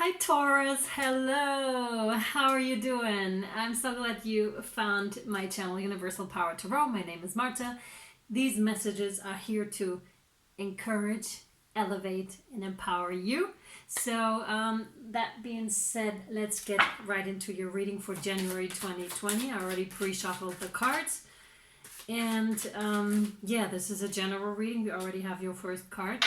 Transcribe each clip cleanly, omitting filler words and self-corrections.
Hi Taurus, hello, how are you doing? I'm so glad you found my channel Universal Power Tarot. My name is Marthe. These messages are here to encourage, elevate, and empower you. So that being said, let's get right into your reading for January 2020. I already pre-shuffled the cards. And yeah, this is a general reading. We already have your first card.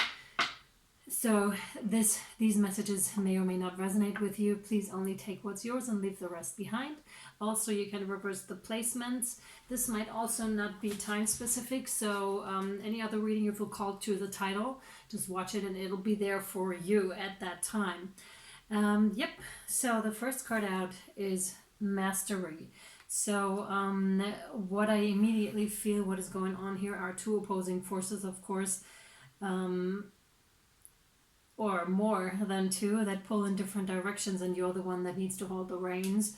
So these messages may or may not resonate with you. Please only take what's yours and leave the rest behind. Also, you can reverse the placements. This might also not be time specific. So any other reading you feel called to the title, just watch it and it'll be there for you at that time. Yep. So the first card out is Mastery. So what I immediately feel what is going on here are two opposing forces, of course. Or more than two that pull in different directions, and you're the one that needs to hold the reins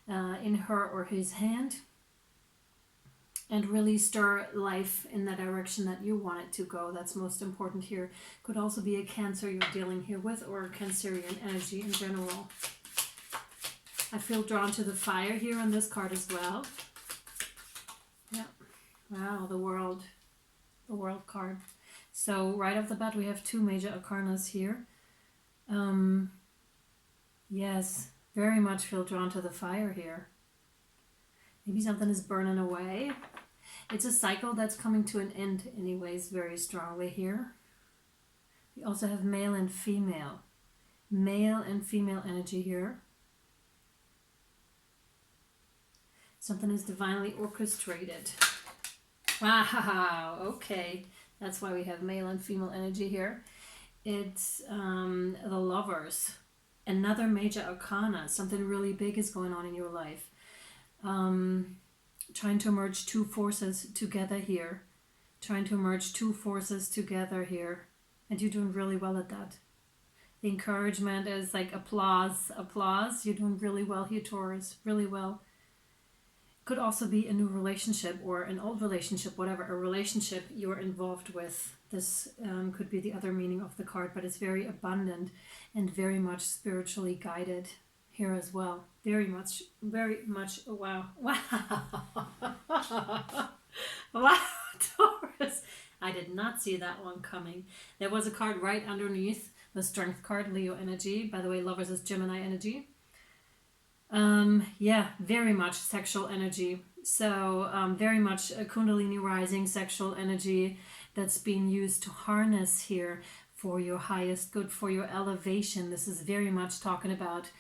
in her or his hand and really stir life in the direction that you want it to go. That's most important here. Could also be a Cancer you're dealing here with, or a Cancerian energy in general. I feel drawn to the fire here on this card as well. Yeah. Wow, the world card. So right off the bat, we have two major arcanas here. Yes, very much feel drawn to the fire here. Maybe something is burning away. It's a cycle that's coming to an end anyways, very strongly here. We also have male and female energy here. Something is divinely orchestrated. Wow, okay. That's why we have male and female energy here. It's the Lovers. Another major arcana. Something really big is going on in your life. Trying to merge two forces together here. And you're doing really well at that. The encouragement is like applause. You're doing really well here, Taurus. Really well. Could also be a new relationship or an old relationship, whatever, a relationship you're involved with. This could be the other meaning of the card, but it's very abundant and very much spiritually guided here as well. Very much, wow. Wow, Taurus. I did not see that one coming. There was a card right underneath the Strength card, Leo energy. By the way, Lovers is Gemini energy. Yeah, very much sexual energy. So very much a Kundalini rising sexual energy that's being used to harness here for your highest good, for your elevation. This is very much talking about,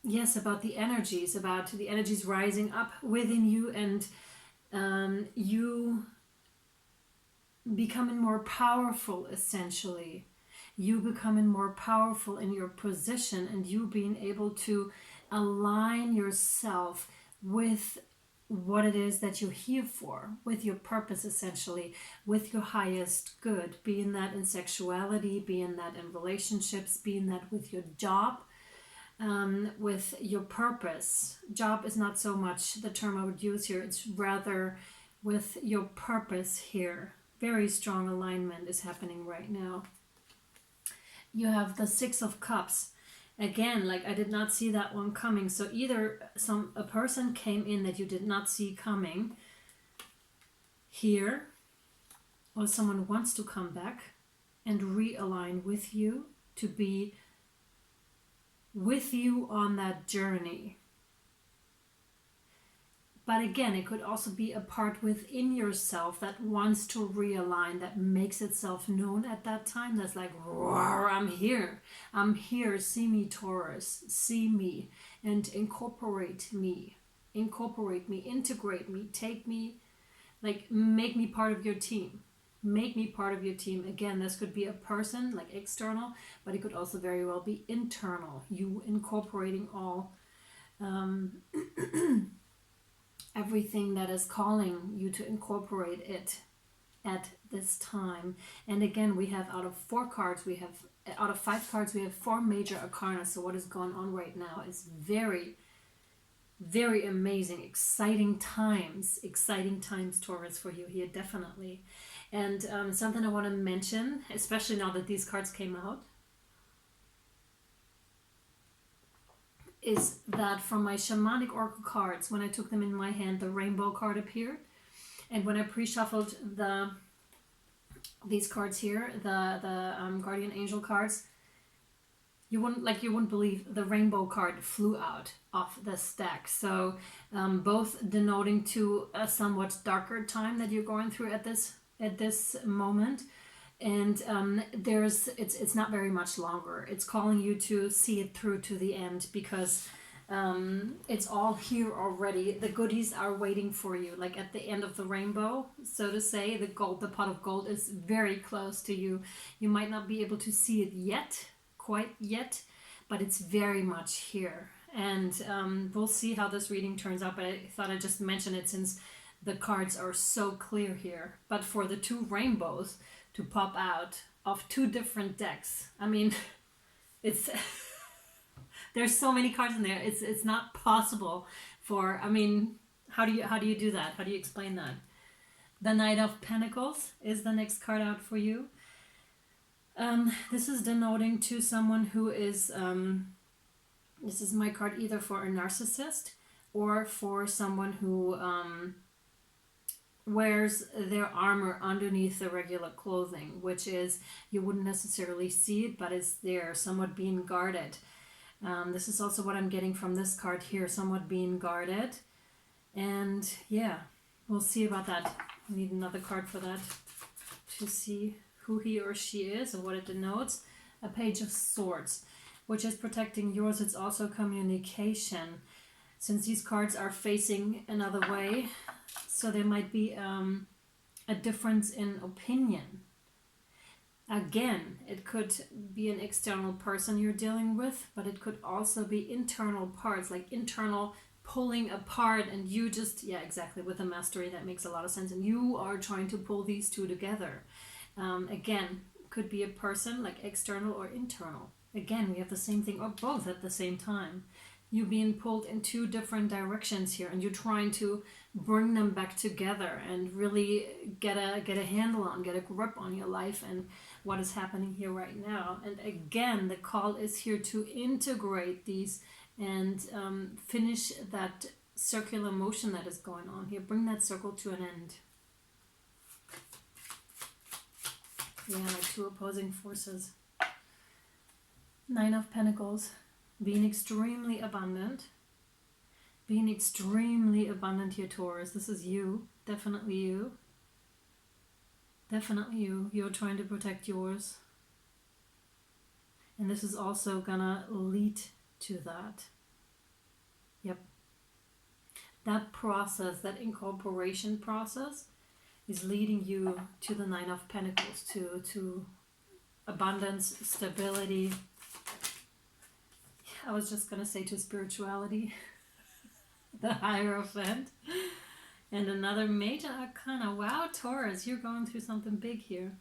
yes, about the energies rising up within you, and you becoming more powerful, essentially. You becoming more powerful in your position, and you being able to align yourself with what it is that you're here for, with your purpose, essentially, with your highest good, being that in sexuality, being that in relationships, being that with your job, with your purpose. Job is not so much the term I would use here, it's rather with your purpose here. Very strong alignment is happening right now. You have the Six of Cups. Again, like I did not see that one coming. So either a person came in that you did not see coming here, or someone wants to come back and realign with you, to be with you on that journey. But again, it could also be a part within yourself that wants to realign, that makes itself known at that time. That's like, roar, I'm here, see me, Taurus, see me, and incorporate me, integrate me, take me, like make me part of your team. Again, this could be a person, like external, but it could also very well be internal. You incorporating all everything that is calling you to incorporate it at this time. And again, we have out of 5 cards, we have 4 major arcana. So what is going on right now is very, very amazing, exciting times, Taurus, for you here, definitely. And something I want to mention, especially now that these cards came out, is that from my shamanic oracle cards, when I took them in my hand, the rainbow card appeared. And when I pre-shuffled these cards here, the guardian angel cards, you wouldn't believe the rainbow card flew out of the stack. So both denoting to a somewhat darker time that you're going through at this moment. And it's not very much longer. It's calling you to see it through to the end, because it's all here already. The goodies are waiting for you, like at the end of the rainbow, so to say. The pot of gold is very close to you. You might not be able to see it quite yet, but it's very much here. And we'll see how this reading turns out, but I thought I'd just mention it since the cards are so clear here. But for the two rainbows to pop out of two different decks, I mean, it's there's so many cards in there. It's not possible for, I mean, how do you do that? How do you explain that? The Knight of Pentacles is the next card out for you. This is denoting to someone who is, this is my card either for a narcissist or for someone who wears their armor underneath the regular clothing, which is, you wouldn't necessarily see it, but it's there, somewhat being guarded. This is also what I'm getting from this card here, somewhat being guarded. And yeah, we'll see about that. I need another card for that to see who he or she is and what it denotes. A Page of Swords, which is protecting yours. It's also communication, since these cards are facing another way. So there might be a difference in opinion. Again, it could be an external person you're dealing with, but it could also be internal parts, like internal pulling apart, and you just, yeah, exactly, with the mastery, that makes a lot of sense. And you are trying to pull these two together. Again, could be a person, like external or internal. Again, we have the same thing, or both at the same time. You being pulled in two different directions here, and you're trying to bring them back together and really get a handle on, get a grip on your life and what is happening here right now. And again, the call is here to integrate these and finish that circular motion that is going on here. Bring that circle to an end. Yeah, like two opposing forces. Nine of Pentacles. Being extremely abundant. Being extremely abundant here, Taurus. This is you. Definitely you. Definitely you. You're trying to protect yours. And this is also gonna lead to that. Yep. That process, that incorporation process, is leading you to the Nine of Pentacles, to abundance, stability. I was just going to say to spirituality, the Hierophant, and another major arcana. Wow, Taurus, you're going through something big here.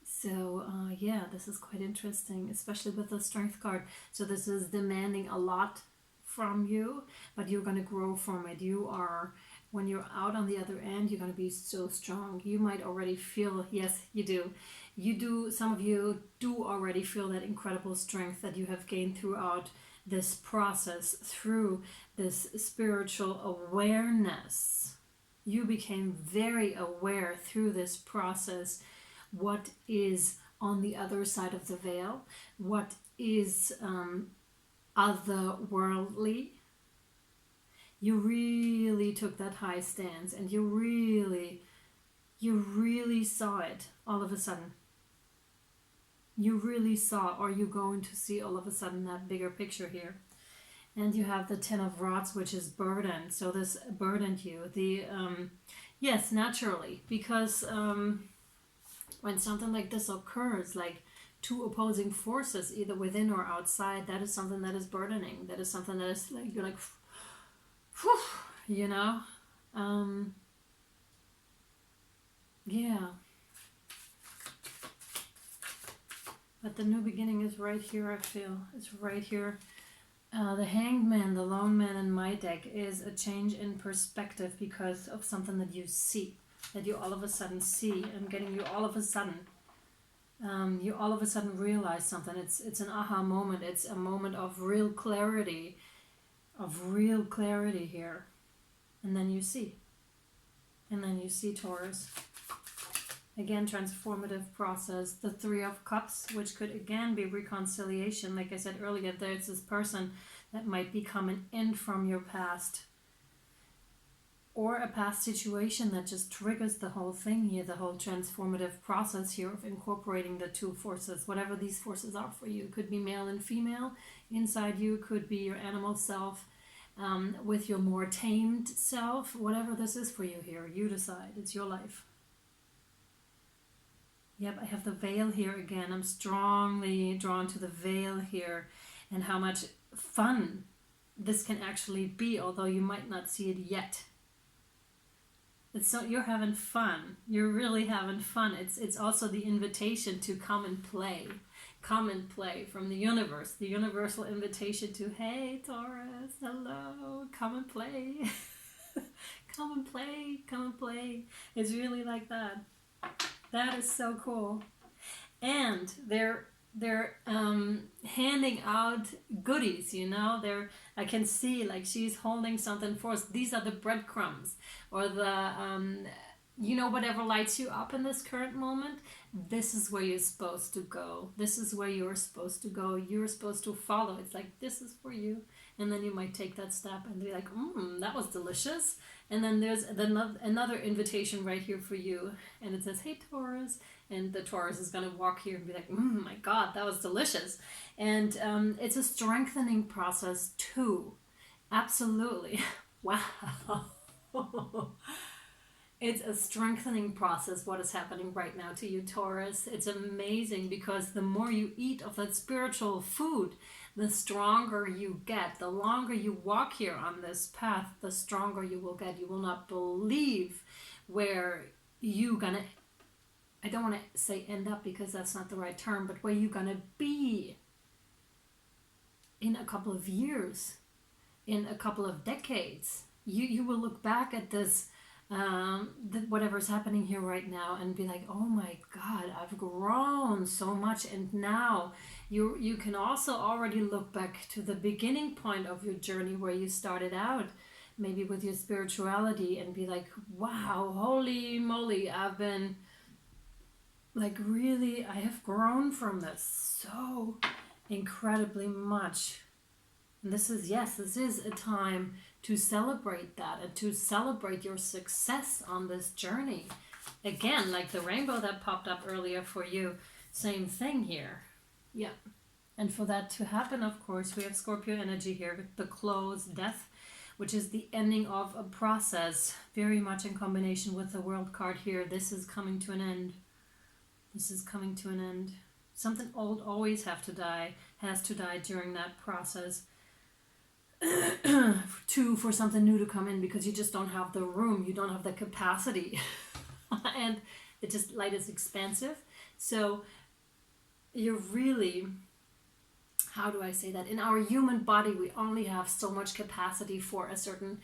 So, yeah, this is quite interesting, especially with the Strength card. So this is demanding a lot from you, but you're going to grow from it. You are, when you're out on the other end, you're going to be so strong. You might already feel, yes, you do. You do, some of you do already feel that incredible strength that you have gained throughout this process, through this spiritual awareness. You became very aware through this process what is on the other side of the veil, what is otherworldly. You really took that high stance, and you really saw it all of a sudden. You really saw, or you're going to see all of a sudden, that bigger picture here. And you have the Ten of Rods, which is burden. So this burdened you. Yes, naturally, because when something like this occurs, like two opposing forces, either within or outside, that is something that is burdening. That is something that is like, you're like, whew, you know? Yeah. But the new beginning is right here, I feel. It's right here. The Hanged Man, the Lone Man in my deck, is a change in perspective because of something that you see. That you all of a sudden see. I'm getting you all of a sudden. You all of a sudden realize something. It's an aha moment. It's a moment of real clarity, here. And then you see. And then you see, Taurus. Again, transformative process. The Three of Cups, which could again be reconciliation. Like I said earlier, there's this person that might be coming in from your past. Or a past situation that just triggers the whole thing here, the whole transformative process here of incorporating the two forces, whatever these forces are for you. It could be male and female inside you, could be your animal self with your more tamed self, whatever this is for you here, you decide, it's your life. Yep, I have the veil here again. I'm strongly drawn to the veil here and how much fun this can actually be, although you might not see it yet. So you're having fun. You're really having fun. It's also the invitation to come and play. Come and play from the universe. The universal invitation to, hey, Taurus, hello, come and play. Come and play, come and play. It's really like that. That is so cool. And they're handing out goodies, you know. I can see like she's holding something for us. These are the breadcrumbs, or the whatever lights you up in this current moment. This is where you're supposed to go. This is where you're supposed to go. You're supposed to follow. It's like, this is for you. And then you might take that step and be like, that was delicious. And then there's another invitation right here for you. And it says, hey, Taurus. And the Taurus is going to walk here and be like, my God, that was delicious. And it's a strengthening process too. Absolutely. Wow. It's a strengthening process, what is happening right now to you, Taurus. It's amazing because the more you eat of that spiritual food, the stronger you get. The longer you walk here on this path, the stronger you will get. You will not believe where you gonna, I don't want to say end up because that's not the right term, but where you gonna be in a couple of years, in a couple of decades. You will look back at this, whatever's happening here right now, and be like, oh my God, I've grown so much. And now you can also already look back to the beginning point of your journey where you started out, maybe with your spirituality, and be like, wow, holy moly, I've been like, really, I have grown from this so incredibly much. And this is a time to celebrate that and to celebrate your success on this journey. Again, like the rainbow that popped up earlier for you, same thing here. Yeah. And for that to happen, of course, we have Scorpio energy here, the close, death, which is the ending of a process, very much in combination with the World card here. This is coming to an end. This is coming to an end. Something old always has to die during that process. For something new to come in, because you just don't have the room, you don't have the capacity. And it just, light is expansive. So you're really, how do I say that? In our human body, we only have so much capacity for a certain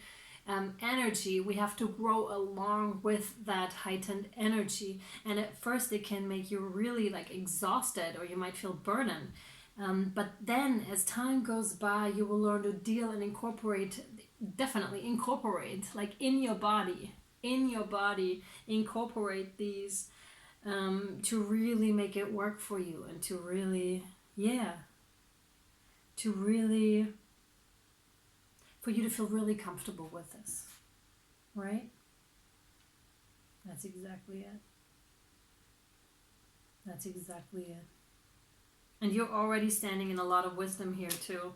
energy. We have to grow along with that heightened energy. And at first it can make you really like exhausted, or you might feel burdened. But then as time goes by, you will learn to deal and definitely incorporate, like in your body, incorporate these to really make it work for you, and to really, for you to feel really comfortable with this, right? That's exactly it. That's exactly it. And you're already standing in a lot of wisdom here too.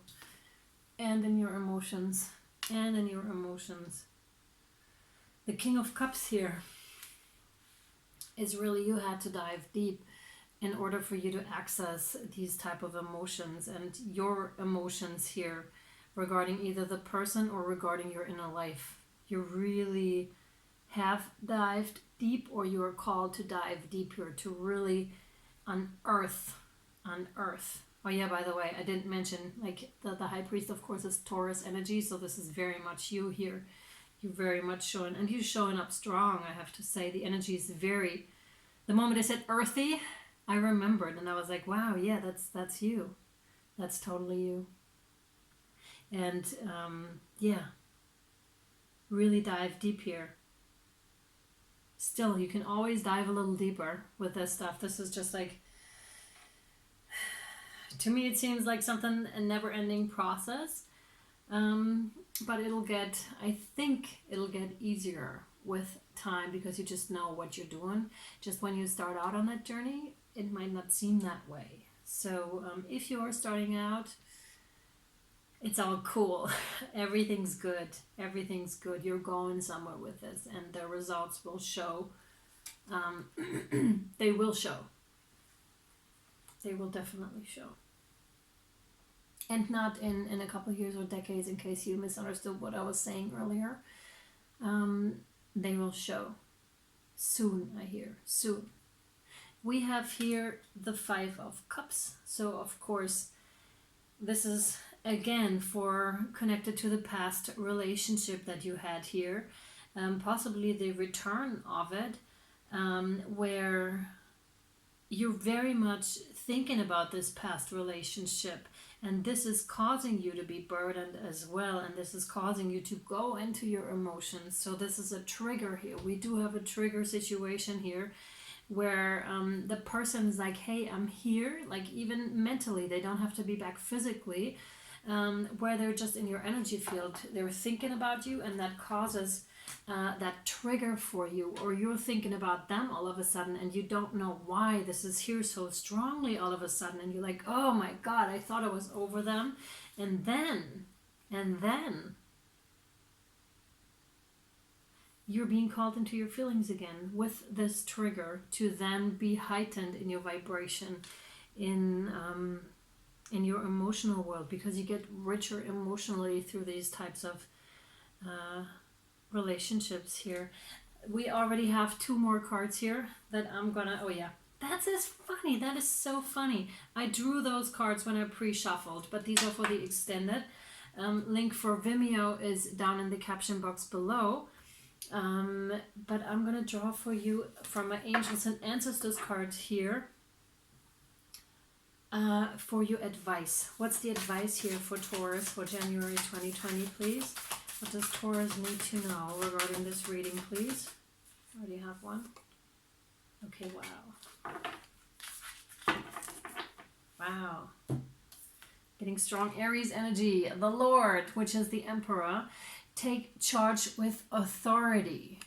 And in your emotions. The King of Cups here is really, you had to dive deep in order for you to access these type of emotions. And your emotions here regarding either the person or regarding your inner life. You really have dived deep, or you are called to dive deeper, to really unearth. Oh yeah, by the way, I didn't mention, like, the High Priest, of course, is Taurus energy, so this is very much you here. You're very much showing, and you're showing up strong, I have to say. The energy is very, the moment I said earthy, I remembered, and I was like, wow, yeah, that's you. That's totally you. And yeah, really dive deep here. Still, you can always dive a little deeper with this stuff. This is just like, to me, it seems like something, a never-ending process. But I think it'll get easier with time, because you just know what you're doing. Just when you start out on that journey, it might not seem that way. So if you're starting out, it's all cool. Everything's good. Everything's good. You're going somewhere with this, and the results will show. They will show. They will definitely show. And not in a couple of years or decades, in case you misunderstood what I was saying earlier. They will show. Soon, I hear. Soon. We have here the 5 of Cups. So, of course, this is, again, connected to the past relationship that you had here. Possibly the return of it, where you're very much thinking about this past relationship, and this is causing you to be burdened as well, and this is causing you to go into your emotions. So this is a trigger here. We do have a trigger situation here, where the person's like, hey, I'm here, like even mentally, they don't have to be back physically, where they're just in your energy field, they're thinking about you, and that causes that trigger for you, or you're thinking about them all of a sudden, and you don't know why this is here so strongly all of a sudden, and you're like, oh my god, I thought I was over them, and then you're being called into your feelings again with this trigger, to then be heightened in your vibration, in your emotional world, because you get richer emotionally through these types of relationships here. We already have 2 more cards here that I'm gonna, oh yeah, that is funny. That is so funny. I drew those cards when I pre-shuffled, but these are for the extended. Link for Vimeo is down in the caption box below. But I'm gonna draw for you from my Angels and Ancestors card here, for your advice. What's the advice here for Taurus for January 2020, please? What does Taurus need to know regarding this reading, please? I already have one. Okay, wow. Wow. Getting strong Aries energy. The Lord, which is the Emperor. Take charge with authority.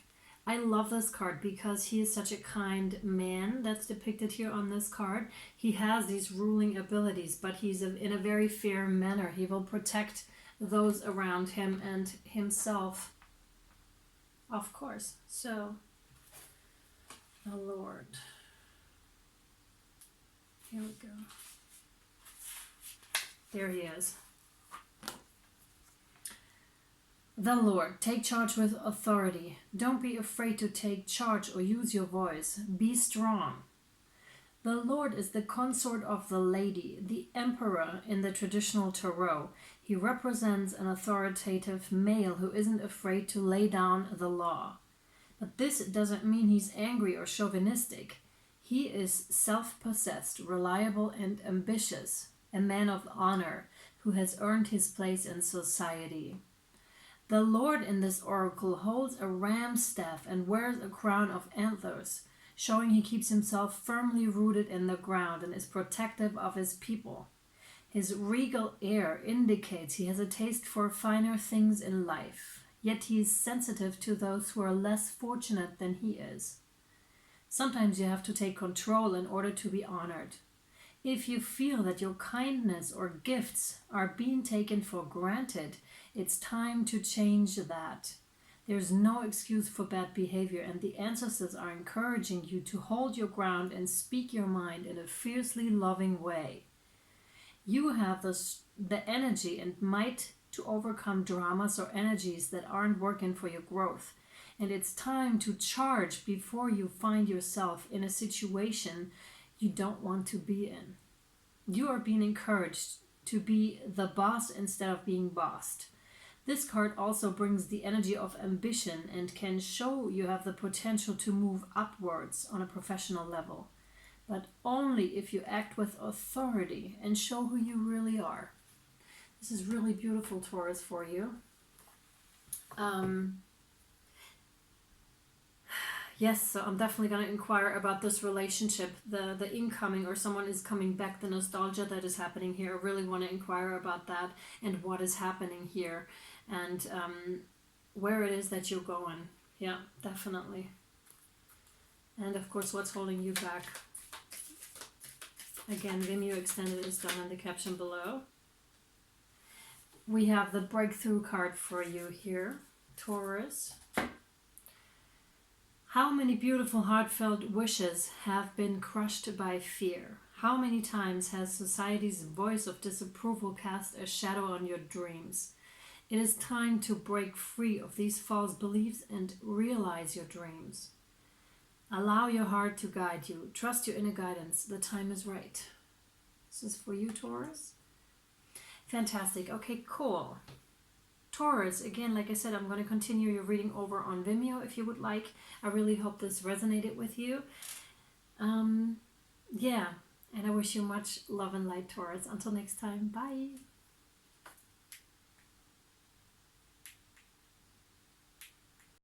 I love this card because he is such a kind man that's depicted here on this card. He has these ruling abilities, but he's in a very fair manner. He will protect those around him and himself, of course. So, the Lord. Here we go. There he is. The Lord, take charge with authority. Don't be afraid to take charge or use your voice. Be strong. The Lord is the consort of the lady, the emperor in the traditional tarot. He represents an authoritative male who isn't afraid to lay down the law. But this doesn't mean he's angry or chauvinistic. He is self-possessed, reliable, and ambitious, a man of honor who has earned his place in society. The Lord in this oracle holds a ram's staff and wears a crown of antlers, showing he keeps himself firmly rooted in the ground and is protective of his people. His regal air indicates he has a taste for finer things in life, yet he is sensitive to those who are less fortunate than he is. Sometimes you have to take control in order to be honored. If you feel that your kindness or gifts are being taken for granted, it's time to change that. There's no excuse for bad behavior, and the ancestors are encouraging you to hold your ground and speak your mind in a fiercely loving way. You have the energy and might to overcome dramas or energies that aren't working for your growth. And it's time to charge before you find yourself in a situation you don't want to be in. You are being encouraged to be the boss instead of being bossed. This card also brings the energy of ambition and can show you have the potential to move upwards on a professional level. but only if you act with authority and show who you really are. This is really beautiful, Taurus, for you. Yes, so I'm definitely going to inquire about this relationship, the incoming, or someone is coming back, the nostalgia that is happening here. I really want to inquire about that and what is happening here, and where it is that you're going. Yeah, definitely. And of course, what's holding you back. Again, Vimeo Extended is done in the caption below. We have the breakthrough card for you here, Taurus. How many beautiful heartfelt wishes have been crushed by fear? How many times has society's voice of disapproval cast a shadow on your dreams? It is time to break free of these false beliefs and realize your dreams. Allow your heart to guide you. Trust your inner guidance. The time is right. This is for you, Taurus. Fantastic. Okay, cool. Taurus, again, like I said, I'm going to continue your reading over on Vimeo if you would like. I really hope this resonated with you. Yeah, and I wish you much love and light, Taurus. Until next time, bye.